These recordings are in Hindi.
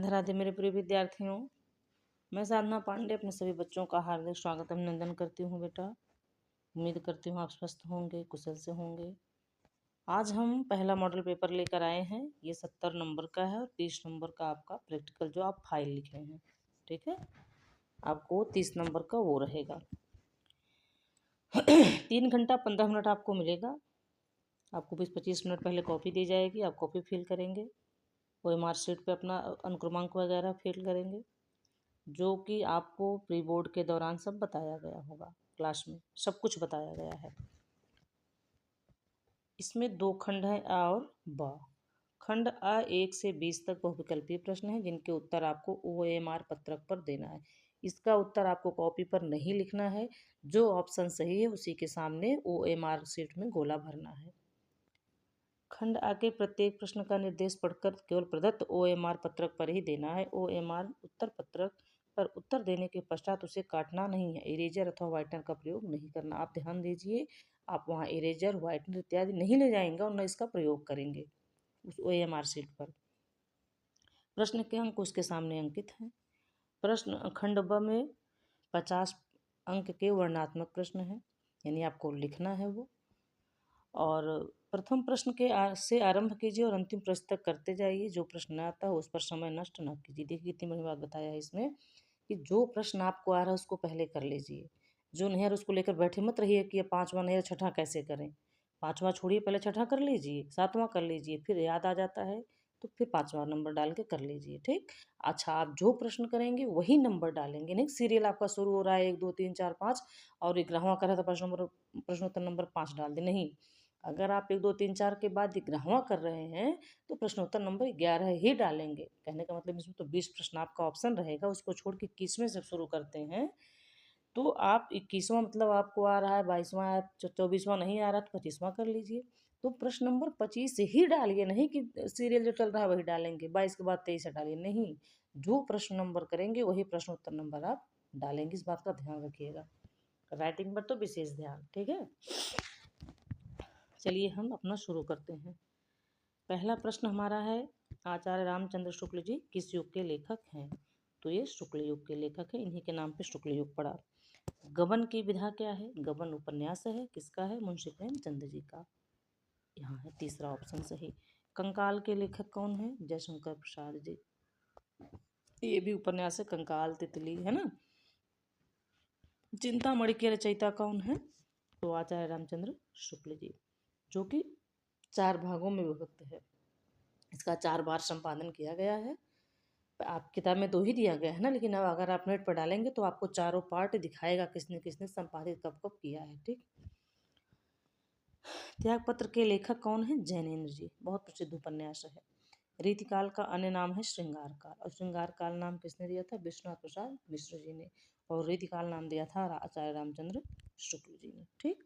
राधे राधे मेरे प्रिय विद्यार्थियों। मैं साधना पांडे अपने सभी बच्चों का हार्दिक स्वागत अभिनंदन करती हूँ बेटा। उम्मीद करती हूँ आप स्वस्थ होंगे, कुशल से होंगे। आज हम पहला मॉडल पेपर लेकर आए हैं। ये 70 नंबर का है और 30 नंबर का आपका प्रैक्टिकल जो आप फाइल लिखे हैं, ठीक है। आपको 30 नंबर का वो रहेगा। 3 घंटा 15 मिनट आपको मिलेगा। आपको 20-25 मिनट पहले कॉपी दी जाएगी, आप कॉपी फिल करेंगे। कोई मार्कशीट पे अपना अनुक्रमांक वगैरह फिल करेंगे, जो कि आपको प्री बोर्ड के दौरान सब बताया गया होगा। क्लास में सब कुछ बताया गया है। इसमें 2 खंड हैं, आ और ब। खंड आ 1 से 20 तक बहुविकल्पीय प्रश्न हैं, जिनके उत्तर आपको OMR पत्रक पर देना है। इसका उत्तर आपको कॉपी पर नहीं लिखना है। जो ऑप्शन सही है उसी के सामने OMR शीट में गोला भरना है। खंड आ के प्रत्येक प्रश्न का निर्देश पढ़कर केवल प्रदत्त OMR पत्रक पर ही देना है। OMR उत्तर पत्रक पर उत्तर देने के पश्चात उसे काटना नहीं है। इरेजर अथवा व्हाइटनर का प्रयोग नहीं करना। आप ध्यान दीजिए, आप वहाँ इरेजर, व्हाइटनर इत्यादि नहीं ले जाएंगे और न इसका प्रयोग करेंगे उस OMR शीट पर। प्रश्न के अंक उसके सामने अंकित हैं। प्रश्न खंड ब में 50 अंक के वर्णात्मक प्रश्न हैं, यानी आपको लिखना है वो। और प्रथम प्रश्न के से आरंभ कीजिए और अंतिम प्रश्न तक करते जाइए। जो प्रश्न आता है उस पर समय नष्ट न कीजिए। देखिए कितनी बड़ी बात बताया है इसमें कि जो प्रश्न आपको आ रहा है उसको पहले कर लीजिए। जो नहीं आ रहा उसको लेकर बैठे मत रहिए कि ये 5वां नहीं है, छठा कैसे करें। 5वां छोड़िए, पहले छठा कर लीजिए, 7वां कर लीजिए, फिर याद आ जाता है तो फिर 5वां नंबर डाल के कर लीजिए, ठीक। अच्छा, आप जो प्रश्न करेंगे वही नंबर डालेंगे, नहीं सीरियल आपका शुरू हो रहा है 1 2 3 4 5 और 11वां कर रहा था प्रश्नोत्तर नंबर 5 डाल दे, नहीं। अगर आप 1 2 3 4 के बाद 11वां कर रहे हैं तो प्रश्नोत्तर नंबर 11 ही डालेंगे। कहने का मतलब इसमें तो 20 प्रश्न आपका ऑप्शन रहेगा, उसको छोड़ के 21वें से शुरू करते हैं तो आप 21वां मतलब आपको आ रहा है, 22वां 24वां नहीं आ रहा तो 25वां कर लीजिए। तो प्रश्न नंबर 25 ही डालिए, नहीं कि सीरियल जो चल रहा है वही डालेंगे, 22 के बाद 23 डालिए, नहीं। जो प्रश्न नंबर करेंगे वही प्रश्नोत्तर नंबर आप डालेंगे, इस बात का ध्यान रखिएगा। राइटिंग पर तो विशेष ध्यान, ठीक है। चलिए हम अपना शुरू करते हैं। पहला प्रश्न हमारा है, आचार्य रामचंद्र शुक्ल जी किस युग के लेखक हैं? तो ये शुक्ल युग के लेखक हैं, इन्हीं के नाम पे शुक्ल युग पड़ा। गबन की विधा क्या है? गबन उपन्यास है, किसका है? मुंशी प्रेमचंद जी का। यहाँ है तीसरा ऑप्शन सही। कंकाल के लेखक कौन है? जयशंकर प्रसाद जी। ये भी उपन्यास है, कंकाल, तितली, है ना। चिंतामणि के रचयिता कौन है? तो आचार्य रामचंद्र शुक्ल जी, जो कि 4 भागों में विभक्त है। इसका 4 बार संपादन किया गया है। आप किताब में 2 ही दिया गया है ना, लेकिन अब अगर आप नेट पर डालेंगे तो आपको चारों पार्ट दिखाएगा किसने किसने संपादित कब कब किया है, ठीक। त्यागपत्र के लेखक कौन है? जैनेन्द्र जी, बहुत प्रसिद्ध उपन्यास है। रीतिकाल का अन्य नाम है श्रृंगार काल, और श्रृंगार काल नाम किसने दिया था? विश्वनाथ प्रसाद मिश्र जी ने। और रीतिकाल नाम दिया था आचार्य रामचंद्र शुक्ल जी ने, ठीक।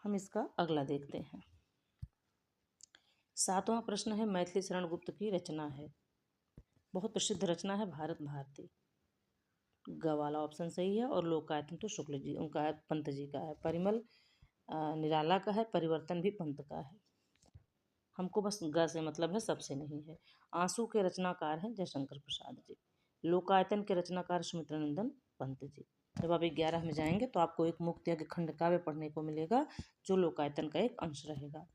हम इसका अगला देखते हैं। 7वां प्रश्न है, मैथिली शरण गुप्त की रचना है, बहुत प्रसिद्ध रचना है, भारत भारती। ग वाला ऑप्शन सही है। और लोकायतन तो शुक्ल जी उनका है, पंत जी का है। परिमल निराला का है। परिवर्तन भी पंत का है। हमको बस ग से मतलब है, सबसे नहीं है। आंसू के रचनाकार हैं जयशंकर प्रसाद जी। लोकायतन के रचनाकार सुमित्रानंदन पंत जी। जब आप 11 में जाएंगे तो आपको एक मुक्तया के खंड काव्य पढ़ने को मिलेगा, जो लोकायतन का एक अंश रहेगा।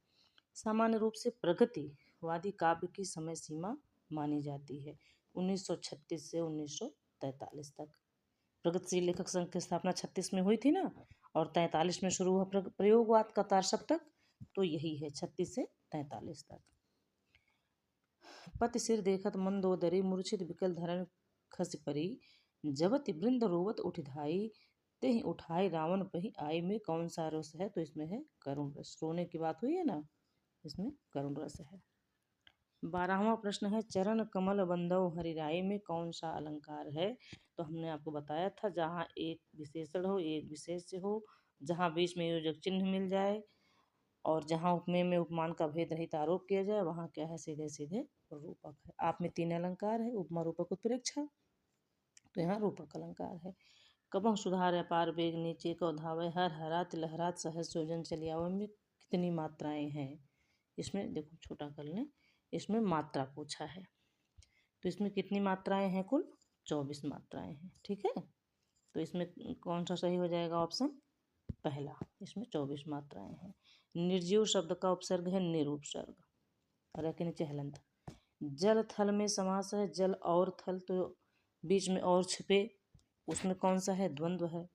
सामान्य रूप से प्रगतिवादी काव्य की समय सीमा मानी जाती है 1936 से 1943 तक। प्रगतिशील लेखक संघ की स्थापना 36 में हुई थी ना, और 43 में शुरू हुआ प्रयोगवाद का तार सप्तक, तो यही है 36 से 43 तक। पति सिर देखत मंदोदरी मूर्छित विकल धरण खस परी, जबति वृंद रोवत उठिधाई, तेहि उठाई रावण पही आई। में कौन सा रस है? तो इसमें है करुण रस। रोने की बात हुई है ना, इसमें करुण रस है। 12वां प्रश्न है, चरण कमल बंदव हरिराई में कौन सा अलंकार है? तो हमने आपको बताया था, जहाँ एक विशेषण हो, एक विशेष्य हो, जहाँ बीच में योजक चिन्ह मिल जाए, और जहाँ उपमेय में उपमान का भेद रहित आरोप किया जाए, वहाँ क्या है? सीधे सीधे रूपक है। आप में 3 अलंकार है, उपमा, रूपक, उत्प्रेक्षा, तो यहाँ रूपक अलंकार है। कबह सुधार अपार बेग नीचे को धावे, हर हरात लहरात सहज सोजन चलियावे में कितनी मात्राएं हैं? इसमें देखो, छोटा कर लें, इसमें मात्रा पूछा है, तो इसमें कितनी मात्राएं हैं? कुल 24 मात्राएं हैं। ठीक है, तो इसमें कौन सा सही हो जाएगा? ऑप्शन पहला, इसमें 24 मात्राएं हैं। निर्जीव शब्द का उपसर्ग है निरुपसर्ग, र के नीचे हलंत। जल थल में समास है, जल और थल, तो बीच में और छिपे, उसमें कौन सा है? द्वंद्व है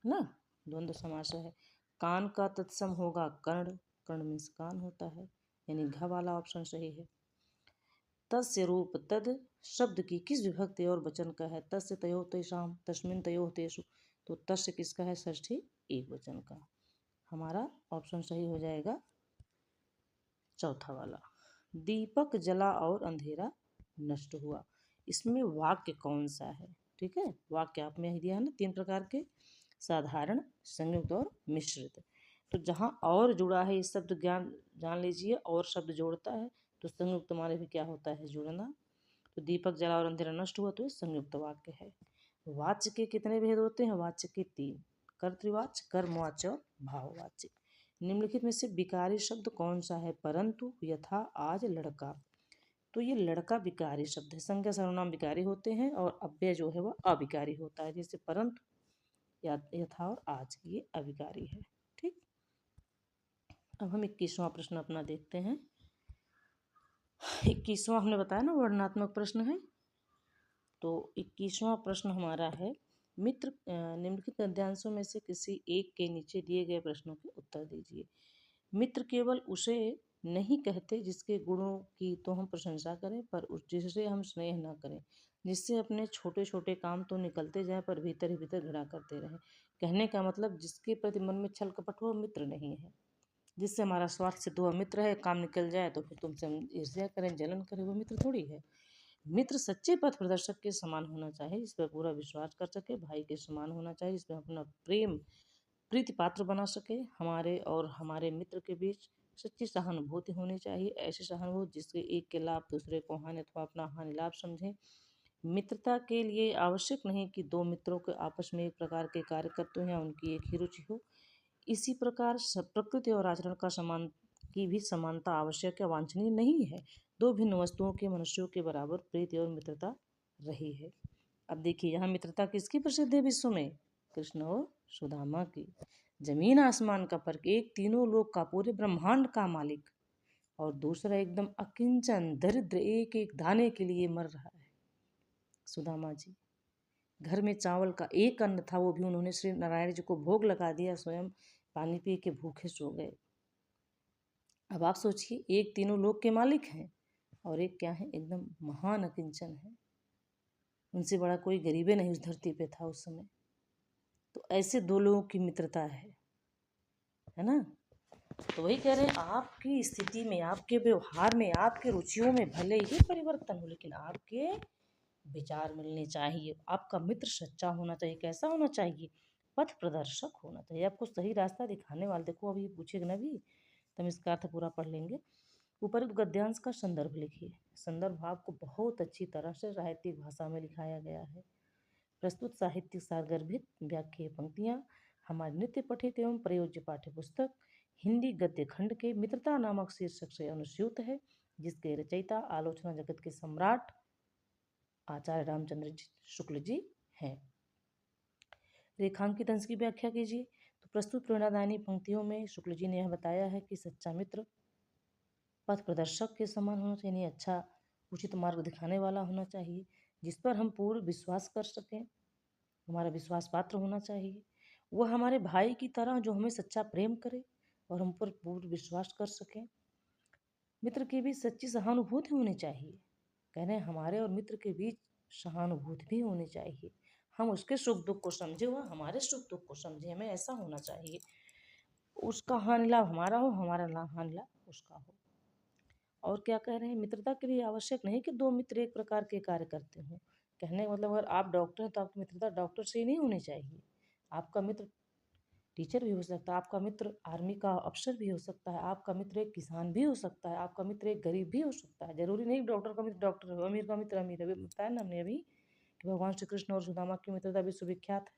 ना, द्वंद्व समास है। कान का तत्सम होगा कर्ण, कर्ण मीन्स कान होता है, यानी घ वाला ऑप्शन सही है। तस्य रूप तद शब्द की किस विभक्ति और वचन का है? तस्य तयो तेषाम, तस्मिन तयो तेषु, तो तस्य किसका है? षष्ठी एक वचन का। हमारा ऑप्शन सही हो जाएगा चौथा वाला। दीपक जला और अंधेरा नष्ट हुआ, इसमें वाक्य कौन सा है? ठीक है, वाक्य आप में दिया है ना 3 प्रकार के, साधारण, संयुक्त और मिश्रित। तो जहाँ और जुड़ा है, ये शब्द ज्ञान जान लीजिए, और शब्द जोड़ता है तो संयुक्त माने भी क्या होता है? जुड़ना। तो दीपक जला और अंधेरा नष्ट हुआ, तो ये संयुक्त वाक्य है। वाच्य के कितने भेद होते हैं? वाच्य के 3, कर्तृवाच्य, कर्मवाच्य और भाववाच्य। निम्नलिखित में से विकारी शब्द कौन सा है? परंतु, यथा, आज, लड़का। तो ये लड़का विकारी शब्द है। संज्ञा सर्वनाम विकारी होते हैं और अव्यय जो है वह अविकारी होता है, जैसे परंतु, यथा और आज, ये अविकारी है। ठीक, अब हम 21वां प्रश्न अपना देखते हैं। 21वां हमने बताया ना वर्णनात्मक प्रश्न है, तो 21वां प्रश्न हमारा है, मित्र निम्नलिखित गद्यांशों में से किसी एक के नीचे दिए गए प्रश्नों के उत्तर दीजिए। मित्र केवल उसे नहीं कहते जिसके गुणों की तो हम प्रशंसा करें, पर जिससे हम स्नेह न करें, जिससे अपने छोटे छोटे काम तो निकलते जाए पर भीतर ही भीतर घृणा करते रहें। कहने का मतलब, जिसके प्रति मन में छल कपट हो, मित्र नहीं है। जिससे हमारा स्वार्थ सिद्ध हुआ मित्र है, काम निकल जाए तो फिर तुमसे हम ईर्ष्या करें, जलन करें, वो मित्र थोड़ी है। मित्र सच्चे पथ प्रदर्शक के समान होना चाहिए, इस पर पूरा विश्वास कर सके, भाई के समान होना चाहिए, इसमें अपना प्रेम प्रीति पात्र बना सके। हमारे और हमारे मित्र के बीच सच्ची सहानुभूति होनी चाहिए, ऐसी सहानुभूति जिसके एक के लाभ दूसरे को हानि अथवा अपना हानि लाभ समझे। मित्रता के लिए आवश्यक नहीं कि 2 मित्रों के आपस में एक प्रकार के कार्य करते हो या उनकी एक ही रुचि हो। इसी प्रकार प्रकृति और आचरण का समान की भी समानता आवश्यक या वांछनीय नहीं है। 2 भिन्न वस्तुओं के मनुष्यों के बराबर प्रीति और मित्रता रही है। अब देखिए, यहाँ मित्रता किसकी प्रसिद्ध है विश्व में? कृष्ण और सुदामा की। जमीन आसमान का फर्क, एक तीनों लोक का, पूरे ब्रह्मांड का मालिक, और दूसरा एकदम अकिंचन दरिद्र, एक एक दाने के लिए मर रहा है सुदामा जी। घर में चावल का एक अन्न था, वो भी उन्होंने श्री नारायण जी को भोग लगा दिया, स्वयं पानी पी के भूखे सो गए। अब आप सोचिए, एक तीनों लोक के मालिक हैं और एक क्या है? एकदम महान अकिंचन है, उनसे बड़ा कोई गरीबे नहीं उस धरती पे था उस समय। तो ऐसे 2 लोगों की मित्रता है ना। तो वही कह रहे हैं, आपकी स्थिति में, आपके व्यवहार में, आपके रुचियों में भले ही परिवर्तन हो, लेकिन आपके विचार मिलने चाहिए। आपका मित्र सच्चा होना चाहिए। कैसा होना चाहिए? पथ प्रदर्शक होना चाहिए, आपको सही रास्ता दिखाने वाला। देखो अभी पूछेगा ना भी, तो हम इसका अर्थ पूरा पढ़ लेंगे। उपरोक्त गद्यांश का संदर्भ लिखिए। संदर्भ भाव को बहुत अच्छी तरह से साहित्यिक भाषा में लिखाया गया है। प्रस्तुत साहित्यिक सारगर्भित व्याख्या पंक्तियाँ हमारे नित्य पठित एवं प्रयोज्य पाठ्य पुस्तक हिंदी गद्य खंड के मित्रता नामक शीर्षक से अनुस्यूत है, जिसके रचयिता आलोचना जगत के सम्राट आचार्य रामचंद्र शुक्ल जी हैं। रेखांकित अंश की व्याख्या कीजिए। तो प्रस्तुत प्रेरणादायी पंक्तियों में शुक्ल जी ने यह बताया है कि सच्चा मित्र पथ प्रदर्शक के समान होना चाहिए, अच्छा उचित मार्ग दिखाने वाला होना चाहिए, जिस पर हम पूर्ण विश्वास कर सकें, हमारा विश्वास पात्र होना चाहिए। वह हमारे भाई की तरह जो हमें सच्चा प्रेम करे और हम पर पूर्ण विश्वास कर सकें। मित्र के बीच सच्ची सहानुभूति होनी चाहिए। कह रहे हैं हमारे और मित्र के बीच सहानुभूति भी होनी चाहिए। हम उसके सुख दुख को समझे, वह हमारे सुख दुख को समझे, हमें ऐसा होना चाहिए। उसका हानि लाभ हमारा हो, हमारा हानि लाभ उसका हो। और क्या कह रहे हैं? मित्रता के लिए आवश्यक नहीं कि 2 मित्र एक प्रकार के कार्य करते हों। कहने का मतलब, अगर आप डॉक्टर हैं तो आपकी मित्रता डॉक्टर से ही नहीं होनी चाहिए। आपका मित्र टीचर भी हो सकता है, आपका मित्र आर्मी का अफसर भी हो सकता है, आपका मित्र एक किसान भी हो सकता है, आपका मित्र एक गरीब भी हो सकता है। जरूरी नहीं डॉक्टर का मित्र डॉक्टर हो, अमीर का मित्र अमीर है। बताया ना हमने अभी कि भगवान श्री कृष्ण और सुदामा की मित्रता विश्वविख्यात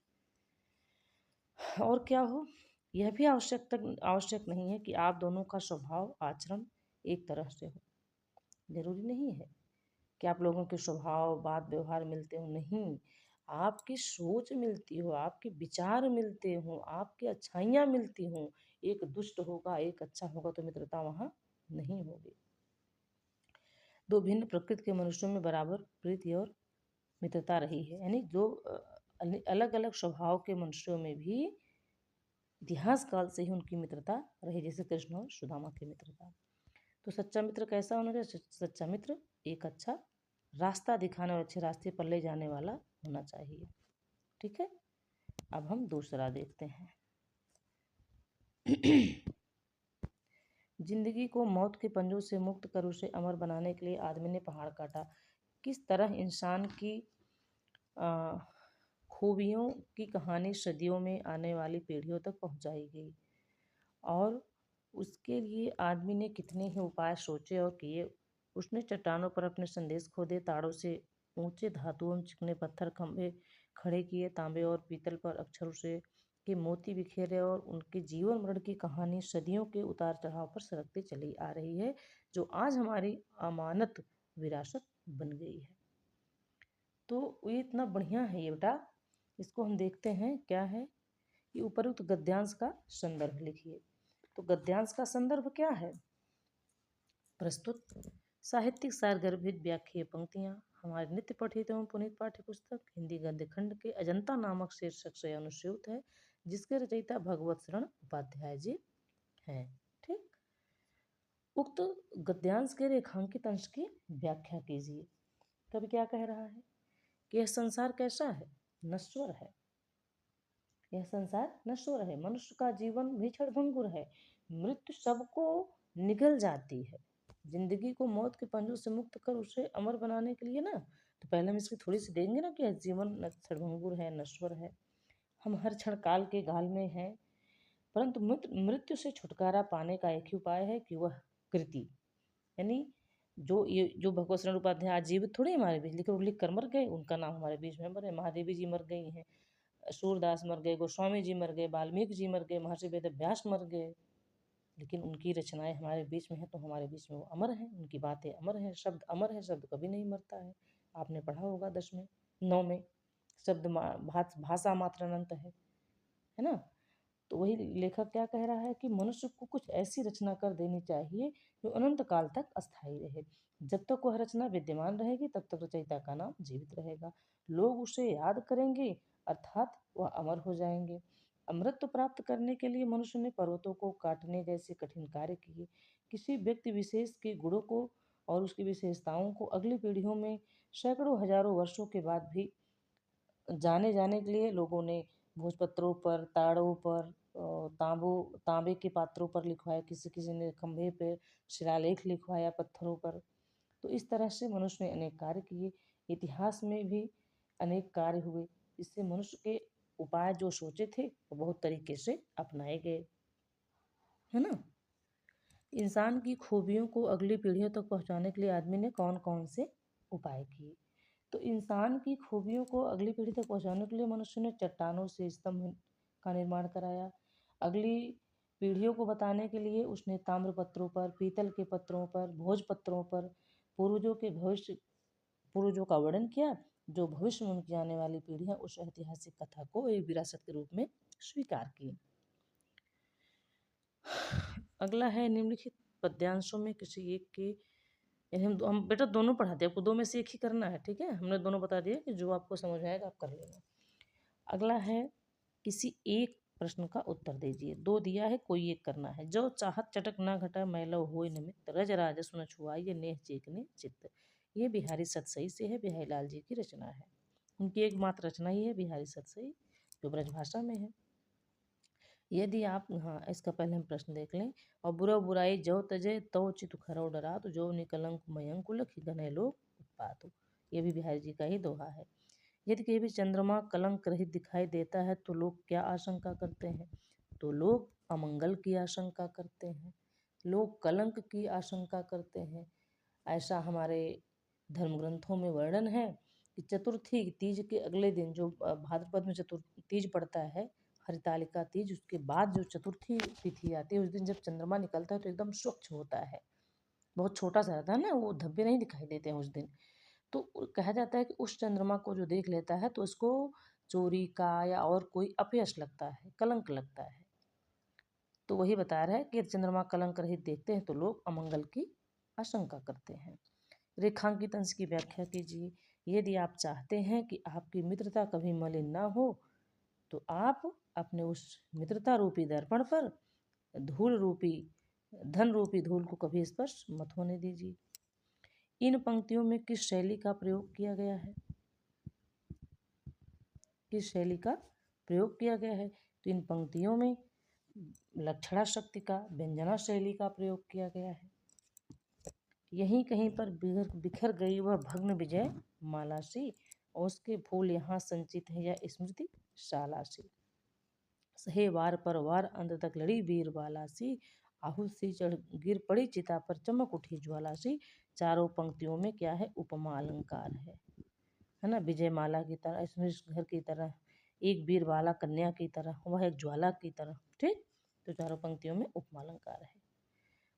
है। और क्या हो, यह भी आवश्यक नहीं है कि आप दोनों का स्वभाव आचरण एक तरह से हो, जरूरी नहीं है। कि आप लोगों के स्वभाव बात व्यवहार मिलते हो, नहीं, आपकी सोच मिलती हो, आपके विचार मिलते हो, आपकी अच्छाइयाँ मिलती हो। एक दुष्ट होगा एक अच्छा होगा तो मित्रता वहाँ नहीं होगी। दो भिन्न प्रकृति के मनुष्यों में बराबर प्रीति और मित्रता रही है, यानी जो अलग अलग स्वभाव के मनुष्यों में भी इतिहास काल से ही उनकी मित्रता रही, जैसे कृष्ण और सुदामा की मित्रता। तो सच्चा मित्र कैसा होना चाहिए? सच्चा मित्र एक अच्छा रास्ता दिखाने और अच्छे रास्ते पर ले जाने वाला होना चाहिए। ठीक है, अब हम दूसरा देखते हैं। जिंदगी को मौत के पंजों से मुक्त कर उसे अमर बनाने के लिए आदमी ने पहाड़ काटा। किस तरह इंसान की खूबियों की कहानी सदियों में आने वाली पीढ़ियों तक पहुंचाई गई, और उसके लिए आदमी ने कितने ही उपाय सोचे और किए। उसने चट्टानों पर अपने संदेश खोदे, ताड़ों से ऊंचे धातुओं चिकने पत्थर खंभे खड़े किए, तांबे और पीतल पर अक्षरों से के मोती बिखेरे, और उनके जीवन मरण की कहानी सदियों के उतार चढ़ाव पर सरकती चली आ रही है, जो आज हमारी अमानत विरासत बन गई है। तो ये इतना बढ़िया है ये बेटा, इसको हम देखते हैं क्या है कि उपरोक्त गद्यांश का संदर्भ लिखिए। तो गद्यांश का संदर्भ क्या है? प्रस्तुत साहित्यिक सारगर्भित व्याख्यान पंक्तियां हमारे नित्य पठित एवं पुनीत पाठ्य पुस्तक हिंदी गद्य खंड के अजंता नामक शीर्षक से अनुस्यूत है, जिसके रचयिता भगवत शरण उपाध्याय जी हैं। ठीक, उक्त गद्यांश के रेखांकित अंश की व्याख्या कीजिए। कवि क्या कह रहा है कि यह संसार कैसा है? नश्वर है। यह संसार नश्वर है, मनुष्य का जीवन भी क्षणभंगुर है, मृत्यु सबको निगल जाती है। जिंदगी को मौत के पंजों से मुक्त कर उसे अमर बनाने के लिए ना, तो पहले हम इसकी थोड़ी सी देंगे ना कि जीवन क्षणभंगुर है, नश्वर है, हम हर क्षण काल के गाल में हैं, परंतु मृत्यु से छुटकारा पाने का एक ही उपाय है कि वह कृति, यानी जो भगवत शरण उपाध्याय आज जीवित थोड़ी हमारे बीच, लेकिन वो लिख कर मर गए, उनका नाम हमारे बीच में मरे। महादेवी जी मर गई हैं, सूरदास मर गए, गोस्वामी जी मर गए, वाल्मीकि जी मर गए, महर्षि वेदव्यास मर गए, लेकिन उनकी रचनाएं हमारे बीच में है, तो हमारे बीच में वो अमर हैं, उनकी बातें अमर हैं, शब्द अमर है, शब्द कभी नहीं मरता है। आपने पढ़ा होगा 10 में 9 में, शब्द भाषा मात्र अनंत है ना। तो वही लेखक क्या कह रहा है कि मनुष्य को कुछ ऐसी रचना कर देनी चाहिए जो अनंत काल तक अस्थायी रहे। जब तक वह रचना विद्यमान रहेगी तब तक रचयिता का नाम जीवित रहेगा, लोग उसे याद करेंगे, अर्थात वह अमर हो जाएंगे। अमृत प्राप्त करने के लिए मनुष्य ने पर्वतों को काटने जैसे कठिन कार्य किए। किसी व्यक्ति विशेष के गुणों को और उसकी विशेषताओं को अगली पीढ़ियों में सैकड़ों हजारों वर्षों के बाद भी जाने जाने के लिए लोगों ने भोजपत्रों पर, ताड़ों पर, तांबे के पात्रों पर लिखवाया, किसी किसी ने खंभे पे शिलालेख लिखवाया पत्थरों पर। तो इस तरह से मनुष्य ने अनेक कार्य किए, इतिहास में भी अनेक कार्य हुए। इससे मनुष्य के उपाय जो सोचे थे वो बहुत तरीके से अपनाए गए, है ना। इंसान की खूबियों को अगली पीढ़ियों तक पहुंचाने के लिए आदमी ने कौन कौन से उपाय किए? तो इंसान की खूबियों को अगली पीढ़ी तक पहुंचाने के लिए मनुष्य ने चट्टानों से स्तंभ का निर्माण कराया। अगली पीढ़ियों को बताने के लिए उसने ताम्र पत्रों पर, पीतल के पत्रों पर, भोजपत्रों पर पूर्वजों का वर्णन किया, जो भविष्य में उनकी आने वाली पीढ़ियां उस ऐतिहासिक कथा को एक विरासत के रूप में स्वीकार की। अगला है निम्नलिखित पद्यांशों में किसी एक के, यानी हम बेटा दोनों पढ़ाते हैं, आपको दो में से एक ही करना है, ठीक है। हमने दोनों बता दिया कि जो आपको समझ आएगा आप कर लेना। अगला है किसी एक प्रश्न का उत्तर दीजिए, दो दिया है, कोई एक करना है। जो चाहत चटक ना घटा मैलो होय निमित्त, रज राजस न छुआई नेह चेकने चित्त। ये बिहारी सतसई से है, बिहारी लाल जी की रचना है, उनकी एकमात्र रचना ही है बिहारी सतसई, जो ब्रजभाषा में है। यदि आप, हाँ इसका पहले हम प्रश्न देख लें। और बुरा बुराई जो तजे तो चित खरो डरा, तो जो निकलंक मयंक लखी गने लोग उत्पात। ये भी बिहारी जी का ही दोहा है। यदि कहीं भी चंद्रमा कलंक रहित दिखाई देता है तो लोग क्या आशंका करते हैं? तो लोग अमंगल की आशंका करते हैं, लोग कलंक की आशंका करते हैं। ऐसा हमारे धर्म ग्रंथों में वर्णन है कि चतुर्थी तीज के अगले दिन, जो भाद्रपद में तीज पड़ता है, हरितालिका तीज, उसके बाद जो चतुर्थी तिथि आती है, उस दिन जब चंद्रमा निकलता है तो एकदम स्वच्छ होता है, बहुत छोटा सा रहता है ना, वो धब्बे नहीं दिखाई देते हैं उस दिन। तो कहा जाता है कि उस चंद्रमा को जो देख लेता है तो उसको चोरी का या और कोई अपयश लगता है, कलंक लगता है। तो वही बता रहा है कि यदि चंद्रमा कलंक रहित देखते हैं तो लोग अमंगल की आशंका करते हैं। रेखांकित अंश की व्याख्या कीजिए। यदि आप चाहते हैं कि आपकी मित्रता कभी मलिन ना हो तो आप अपने उस मित्रता रूपी दर्पण पर धन रूपी धूल को कभी स्पर्श मत होने दीजिए। इन पंक्तियों में किस शैली का प्रयोग किया गया है? किस शैली का प्रयोग किया गया है? तो इन पंक्तियों में लक्षणा शक्ति का, व्यंजना शैली का प्रयोग किया गया है। यहीं कहीं पर बिखर गई वह भग्न विजय माला सी, और उसके फूल यहाँ संचित है, यह स्मृति शाला सी। सहे वार पर वार अंत तक लड़ी वीरबाला सी, आहुत सी चढ़ गिर पड़ी चिता पर चमक उठी ज्वाला सी। चारों पंक्तियों में क्या है? उपमा अलंकार है ना। विजय माला की तरह, स्मृति घर की तरह, एक वीरबाला कन्या की तरह, वह एक ज्वाला की तरह। ठीक, तो चारों पंक्तियों में उपमा अलंकार है।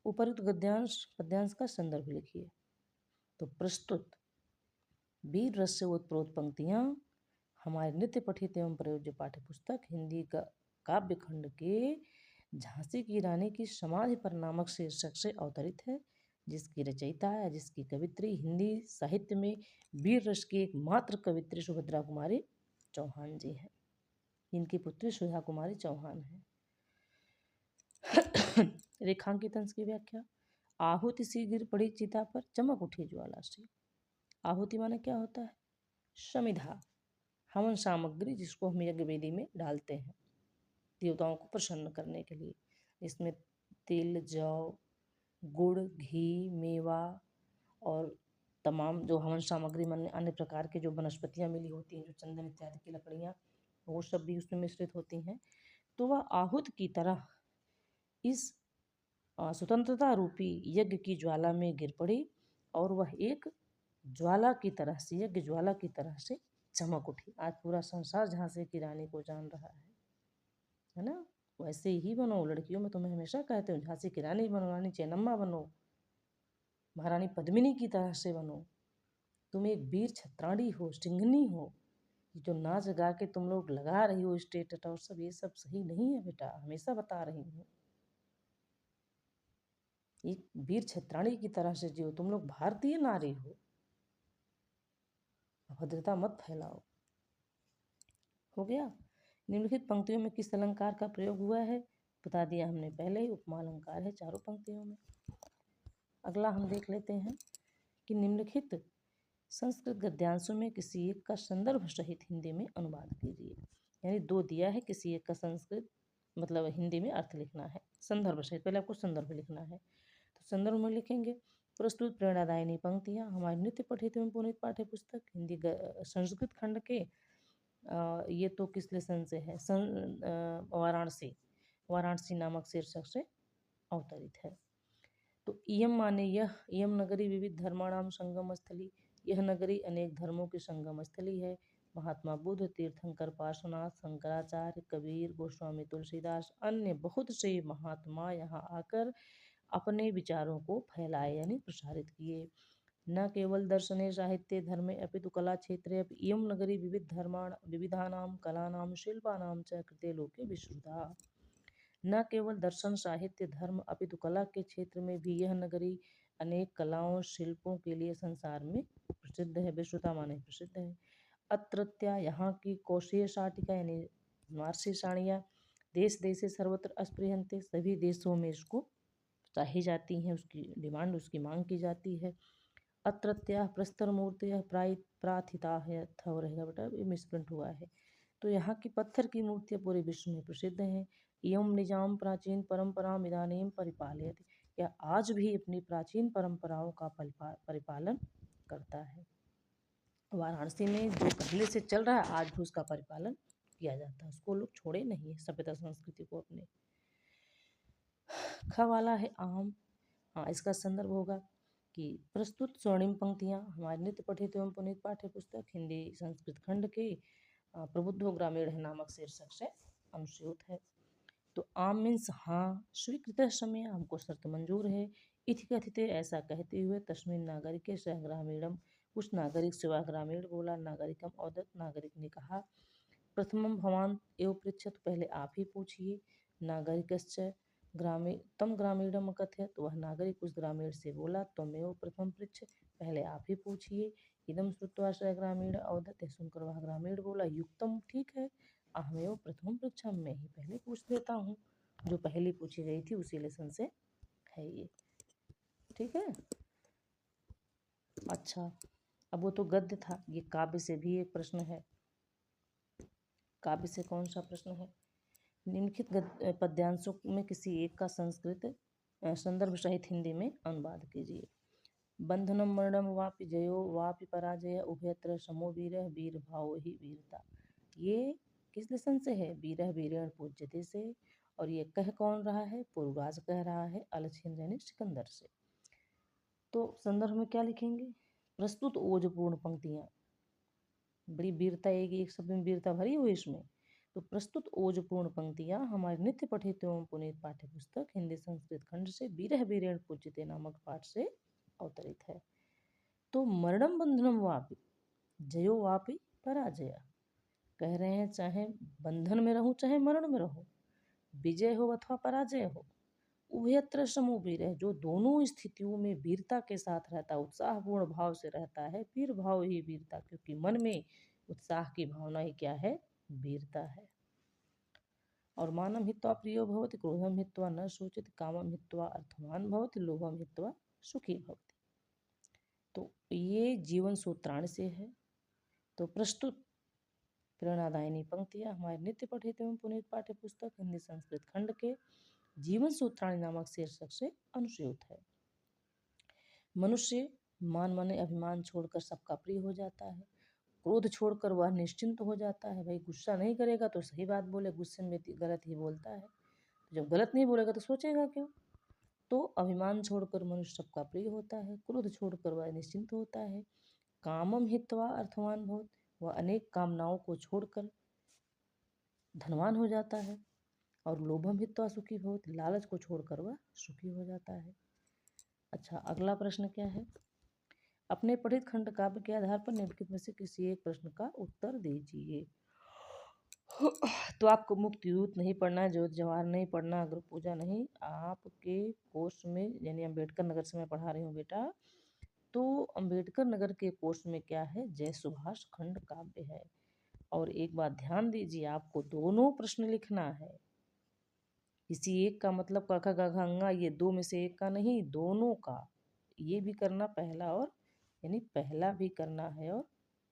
उपयुक्त गद्यांश पद्यांश का संदर्भ लिखिए। तो प्रस्तुत वीर रस से उत्प्रोत पंक्तियाँ हमारे नित्य पठित एवं प्रयोज्य पाठ्य पुस्तक हिंदी का काव्य खंड के झांसी की रानी की समाधि पर नामक शीर्षक से अवतरित है, जिसकी रचयिता या जिसकी कवित्री हिंदी साहित्य में वीर रस की एकमात्र कवित्री सुभद्रा कुमारी चौहान जी हैं। इनकी पुत्री सुधा कुमारी चौहान है। रेखांकित अंश की व्याख्या। आहुति सी गिर पड़ी चिता पर चमक उठी ज्वाला सी। आहुति माने क्या होता है? समिधा, हवन सामग्री जिसको हम यज्ञ वेदी में डालते हैं देवताओं को प्रसन्न करने के लिए। इसमें तिल, जौ, गुड़, घी, मेवा और तमाम जो हवन सामग्री माने अन्य प्रकार के जो वनस्पतियाँ मिली होती हैं, जो चंदन इत्यादि की लकड़ियाँ, वो सब भी उसमें मिश्रित होती हैं। तो वह आहूत की तरह इस स्वतंत्रता रूपी यज्ञ की ज्वाला में गिर पड़ी, और वह एक ज्वाला की तरह से, यज्ञ ज्वाला की तरह से चमक उठी। आज पूरा संसार झांसी की रानी को जान रहा है ना। वैसे ही बनो लड़कियों में, तो मैं हमेशा कहती हूँ झांसी की रानी बनो, रानी चेन्नम्मा बनो, महारानी पद्मिनी की तरह से बनो। तुम एक वीर छत्राणी हो, सिंघनी हो। जो नाच गा के तुम लोग लगा रही हो स्टेटस और सब, ये सब सही नहीं है बेटा, हमेशा बता रही हूँ। एक वीर छत्राणी की तरह से जियो, तुम लोग भारतीय नारी हो, अभद्रता मत फैलाओ। हो गया। निम्नलिखित पंक्तियों में किस अलंकार का प्रयोग हुआ है? बता दिया हमने पहले ही, उपमा अलंकार है चारों पंक्तियों में। अगला हम देख लेते हैं कि निम्नलिखित संस्कृत गद्यांशों में किसी एक का संदर्भ सहित हिंदी में अनुवाद कीजिए। यानी दो दिया है, किसी एक का संस्कृत मतलब हिंदी में अर्थ लिखना है संदर्भ सहित। पहले आपको संदर्भ लिखना है, तो संदर्भ में लिखेंगे प्रस्तुत प्रेरणादायिनी पंक्तियाँ हमारे नित्य पठित एवं पुनीत पाठ्य पुस्तक हिंदी संस्कृत खंड के ये तो किस लेसन से है? वाराणसी नामक शीर्षक से अवतरित है। तो इयम माने यह, इयम नगरी विविध धर्माणाम संगम स्थली, यह नगरी अनेक धर्मों की संगम स्थली है। महात्मा बुद्ध, तीर्थंकर पार्श्वनाथ, शंकराचार्य, कबीर, गोस्वामी तुलसीदास, अन्य बहुत से महात्मा यहाँ आकर अपने विचारों को फैलाए यानी प्रसारित किए। न केवल दर्शने साहित्य धर्मे अपितु कला क्षेत्रे अपि इयं नगरी विविधानां कलानां शिल्पानां च कृते लोके विश्रुता। न केवल दर्शन साहित्य धर्म अपितु कला के क्षेत्र में भी यह नगरी अनेक कलाओं शिल्पों के लिए संसार में प्रसिद्ध है। विश्रुता माने प्रसिद्ध है। अत्रत्या यहाँ की कौशेय शाटिका यानी बनारसी साड़ियाँ देश देशे सर्वत्र अस्पृहन्ते, सभी देशों में इसको चाही जाती हैं, उसकी डिमांड, उसकी मांग की जाती है। अत्रत्या प्रस्तर मूर्तियाँ प्रार्थिता है, था रहेगा बेटा, ये मिसप्रिंट हुआ है। तो यहाँ की पत्थर की मूर्तियाँ पूरे विश्व में प्रसिद्ध हैं। इयम निजाम प्राचीन परंपरा इदानीं परिपालयति, यह आज भी अपनी प्राचीन परंपराओं का परिपालन करता है। वाराणसी में जो पहले से चल रहा है आज भी उसका परिपालन किया जाता है, उसको लोग छोड़े नहीं है सभ्यता संस्कृति को अपने। ख वाला है आम। हाँ, इसका संदर्भ होगा कि प्रस्तुत स्वर्णिम पंक्तियाँ हमारे नित्य पठित एवं पुनीत पाठ्य पुस्तक हिंदी संस्कृत खंड के प्रबुद्धो ग्रामीण है नामक शीर्षक से अनुस्यूत है। तो आम मीन्स हाँ, स्वीकृत समय, हमको शर्त मंजूर है। इति कथिते, ऐसा कहते हुए, तस्मिन नागरिके सह ग्रामीणम, कुछ नागरिक सेवा ग्रामीण बोला, नागरिकम औदत, नागरिक ने कहा। प्रथमम भवान एवं पृच्छत, पहले आप ही पूछिए। नागरिकश्च ग्रामीण तम ग्रामीणम कथयत, वह नागरिक उस ग्रामीण से बोला, त्वमेव प्रथम पृच्छ, पहले आप ही पूछिए। इदम श्रुत्वा स ग्रामीण औदत, सुनकर वह ग्रामीण बोला, युक्तम, ठीक है। अहमेव प्रथम पृच्छम, मैं ही पहले पूछ देता हूँ। जो पहली पूछी गई थी उसी लेसन से है ये, ठीक है। अच्छा, अब वो तो गद्य था, ये काव्य से भी एक प्रश्न है। काव्य से कौन सा प्रश्न है? निम्नलिखित पद्यांशों में किसी एक का संस्कृत संदर्भ सहित हिंदी में अनुवाद कीजिए। बंधनम मरणम वापि जयो वापि पराजय उभयत्र समो वीरः, वीर भाव ही वीरता। ये किस लेसन से है? वीरः वीरेण पूज्यते से। और ये कह कौन रहा है? पूर्वराज कह रहा है अलछिन्द्र यानी सिकंदर से। तो संदर्भ में क्या लिखेंगे? प्रस्तुत ओजपूर्ण पंक्तियाँ, बड़ी वीरता, एक शब्द में वीरता भरी हुई इसमें। तो प्रस्तुत ओजपूर्ण पंक्तियाँ हमारे नित्य पठित एवं पुनीत पाठ्य पुस्तक हिंदी संस्कृत खंड से वीरः वीरेण पूज्यते नामक पाठ से अवतरित है। तो मरणम बंधनम वापि जयो वापि पराजय, कह रहे हैं चाहे बंधन में रहूं चाहे मरण में रहूं, विजय हो अथवा पराजय हो, उभयत्र समो वीर है, जो दोनों स्थितियों में वीरता के साथ रहता, उत्साहपूर्ण भाव से रहता है, वीर भाव ही वीरता, क्योंकि मन में उत्साह की भावना ही क्या है? वीरता है। और मानम हित्वा प्रियो भवति, क्रोधम हित्वा न शोचित, कामम हित्वा अर्थवान भवति, लोभम हित्वा सुखी भवति। तो ये जीवन सूत्राण से है। तो प्रस्तुत प्रेरणादायिनी पंक्तियाँ हमारे नित्य पठित एवं पुनीत पाठ्य पुस्तक हिंदी संस्कृत खंड के जीवन सूत्राणी नामक शीर्षक से अनुस्यूत है। मनुष्य मान माने अभिमान छोड़कर सबका प्रिय हो जाता है। क्रोध छोड़कर वह निश्चिंत हो जाता है। भाई गुस्सा नहीं करेगा तो सही बात बोले, गुस्से में गलत ही बोलता है। जब गलत नहीं बोलेगा तो सोचेगा क्यों? तो अभिमान छोड़कर मनुष्य सबका प्रिय होता है। क्रोध छोड़कर वह निश्चिंत होता है। कामम हित्वा अर्थवान भवत, वह अनेक कामनाओं को छोड़कर धनवान हो जाता है। और लोभम हित्वा सुखी भवत, लालच को छोड़कर वह सुखी हो जाता है। अच्छा, अगला प्रश्न क्या है? अपने पठित खंड काव्य के आधार पर निम्नलिखित में से किसी एक प्रश्न का उत्तर दीजिए। तो आपको मुक्त यूथ नहीं पढ़ना है, ज्योत जवाहर नहीं पढ़ना, अग्र पूजा नहीं। आपके कोर्स में यानी अम्बेडकर नगर से मैं पढ़ा रही हूँ बेटा, तो अम्बेडकर नगर के कोर्स में क्या है? जय सुभाष खंड काव्य है। और एक बात ध्यान दीजिए, आपको दोनों प्रश्न लिखना है। किसी एक का मतलब क ख ग घ ङ, ये दो में से एक का नहीं, दोनों का। ये भी करना पहला, और यानी पहला भी करना है और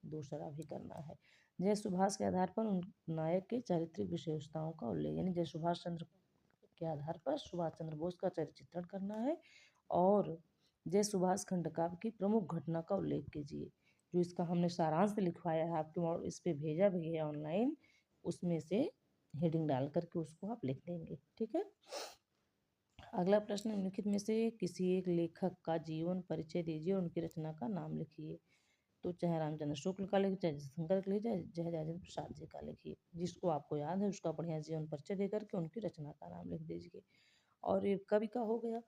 दूसरा भी करना है। जय सुभाष के आधार पर उन नायक के चारित्रिक विशेषताओं का उल्लेख, यानी जय सुभाष चंद्र के आधार पर सुभाष चंद्र बोस का चरित्र चित्रण करना है। और जय सुभाष खंड काव्य की प्रमुख घटना का उल्लेख कीजिए। जो इसका हमने सारांश लिखवाया है, आपके इस पे भेजा भी है ऑनलाइन, उसमें से हेडिंग डाल करके उसको आप लिख देंगे, ठीक है। अगला प्रश्न, निम्नलिखित में से किसी एक लेखक का जीवन परिचय दीजिए और उनकी रचना का नाम लिखिए। तो चाहे रामचंद्र शुक्ल का लिखिए, चाहे शंकर का लिखिए, चाहे राजेंद्र प्रसाद जी का लिखिए, जिसको आपको याद है उसका बढ़िया जीवन परिचय दे करके उनकी रचना का नाम लिख दीजिए। और ये कवि का हो गया।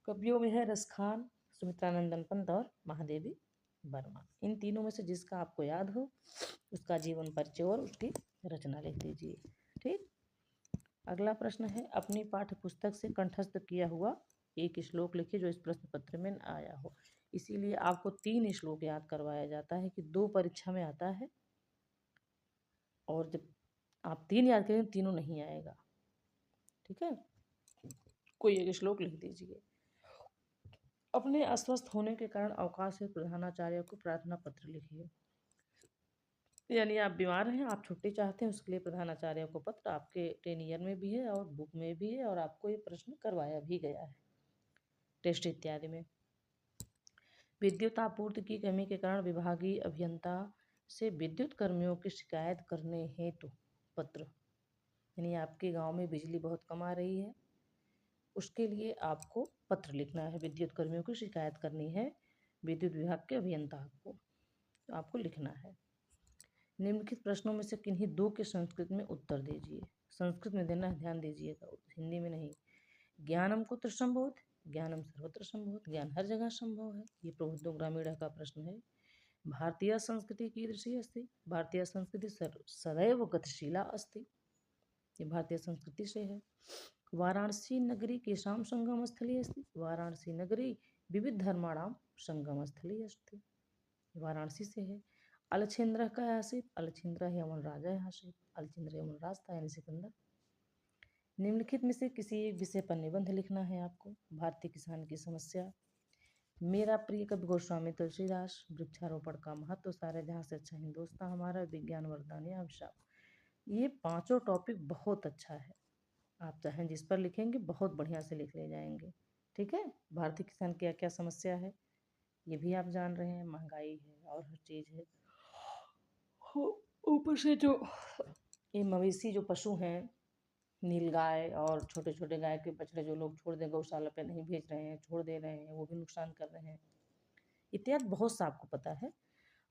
कवियों में है रसखान, सुमित्रानंदन पंत और महादेवी वर्मा। इन तीनों में से जिसका आपको याद हो उसका जीवन परिचय और उसकी रचना लिख दीजिए, ठीक। अगला प्रश्न है, अपनी पाठ्य पुस्तक से कंठस्थ किया हुआ एक श्लोक लिखिए जो इस प्रश्न पत्र में आया हो। इसीलिए आपको 3 श्लोक याद करवाया जाता है कि 2 परीक्षा में आता है, और जब आप 3 याद करें तीनों नहीं आएगा, ठीक है। कोई एक श्लोक लिख दीजिए। अपने अस्वस्थ होने के कारण अवकाश से प्रधानाचार्य को प्रार्थना पत्र लिखिए। यानी आप बीमार हैं, आप छुट्टी चाहते हैं, उसके लिए प्रधानाचार्य को पत्र, आपके 10 ईयर में भी है और बुक में भी है, और आपको ये प्रश्न करवाया भी गया है टेस्ट इत्यादि में। विद्युत आपूर्ति की कमी के कारण विभागीय अभियंता से विद्युत कर्मियों की शिकायत करने हेतु पत्र, यानी आपके गांव में बिजली बहुत कम आ रही है, उसके लिए आपको पत्र लिखना है। विद्युत कर्मियों की शिकायत करनी है विद्युत विभाग के अभियंता को, तो आपको लिखना है। निम्नलिखित प्रश्नों में से किन्हीं 2 के संस्कृत में उत्तर दीजिए। संस्कृत में देना है, ध्यान दीजिएगा, हिंदी में नहीं। ज्ञानम कुत्र संभवत, ज्ञानम सर्वत्र संभवत, ज्ञान हर जगह संभव है, ये प्रबुद्धो ग्रामीण का प्रश्न है। भारतीय संस्कृति कीदृशी अस्ति? भारतीय संस्कृति सदैव गतिशीला अस्ति। ये भारतीय संस्कृति से है। वाराणसी नगरी केषां संगम स्थली अस्ति? वाराणसी नगरी विविध धर्माणां संगम स्थली अस्ति। वाराणसी से है। अलछेंद्र का आसीत? अलछेंद्र यमन राजा आसीत। अलछेंद्र यमन राज था यानी सिकंदर। निम्नलिखित में से किसी एक विषय पर निबंध लिखना है आपको। भारतीय किसान की समस्या, मेरा प्रिय कवि गोस्वामी तुलसीदास, वृक्षारोपण का महत्व, सारे जहाँ से अच्छा हिंदुस्तान हमारा, विज्ञान वरदान या अभिशाप। ये पांचों टॉपिक बहुत अच्छा है। आप चाहें जिस पर लिखेंगे बहुत बढ़िया से लिख ले जाएंगे। ठीक है। भारतीय किसान की क्या क्या समस्या है ये भी आप जान रहे हैं। महंगाई है और हर चीज़ है। ऊपर से जो ये मवेशी जो पशु हैं, नीलगाय और छोटे छोटे गाय के बछड़े जो लोग छोड़ दे, गौशाला पे नहीं भेज रहे हैं, छोड़ दे रहे हैं, वो भी नुकसान कर रहे हैं। इत्यादि बहुत सा आपको पता है।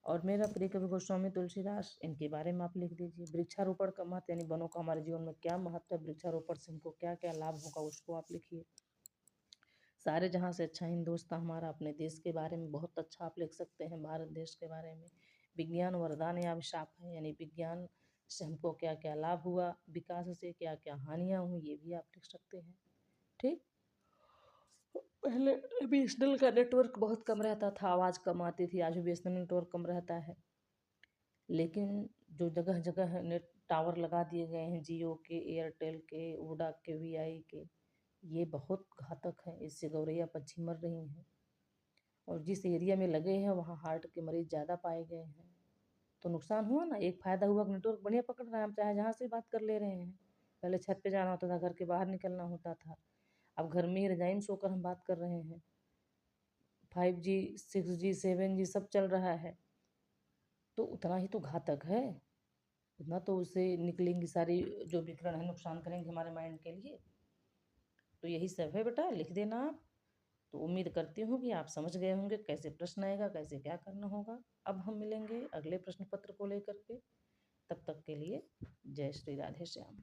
और मेरा प्रिय कवि गोस्वामी तुलसीदास, इनके बारे में आप लिख दीजिए। वृक्षारोपण का महत्व यानी वनों का हमारे जीवन में क्या महत्व है, वृक्षारोपण से हमको क्या क्या लाभ होगा उसको आप लिखिए। सारे जहाँ से अच्छा हिंदुस्तान हमारा, अपने देश के बारे में बहुत अच्छा आप लिख सकते हैं, भारत देश के बारे में। विज्ञान वरदान या अभिशाप है, यानी विज्ञान से हमको क्या क्या लाभ हुआ, विकास से क्या क्या हानियाँ हुई, ये भी आप लिख सकते हैं। ठीक। पहले बीएसएनएल का नेटवर्क बहुत कम रहता था, आवाज़ कम आती थी। आज भी बीएसएनएल नेटवर्क कम रहता है, लेकिन जो जगह जगह नेट टावर लगा दिए गए हैं, जियो के, एयरटेल के, वोडा के, वीआई के, ये बहुत घातक है। इससे गौरैया पक्षी मर रही हैं। और जिस एरिया में लगे हैं वहाँ हार्ट के मरीज ज़्यादा पाए गए हैं, तो नुकसान हुआ ना। एक फ़ायदा हुआ कि नेटवर्क बढ़िया पकड़ रहा है, हम चाहे जहाँ से बात कर ले रहे हैं। पहले छत पे जाना होता था, घर के बाहर निकलना होता था, अब घर में ही रजाई में सोकर हम बात कर रहे हैं। 5G 6G 7G सब चल रहा है, तो उतना ही तो घातक है। उतना तो उससे निकलेंगी सारी जो विकिरण है, नुकसान करेंगे हमारे माइंड के लिए। तो यही सब है बेटा, लिख देना आप। तो उम्मीद करती हूँ कि आप समझ गए होंगे कैसे प्रश्न आएगा, कैसे क्या करना होगा। अब हम मिलेंगे अगले प्रश्न पत्र को लेकर के। तब तक के लिए जय श्री राधे श्याम।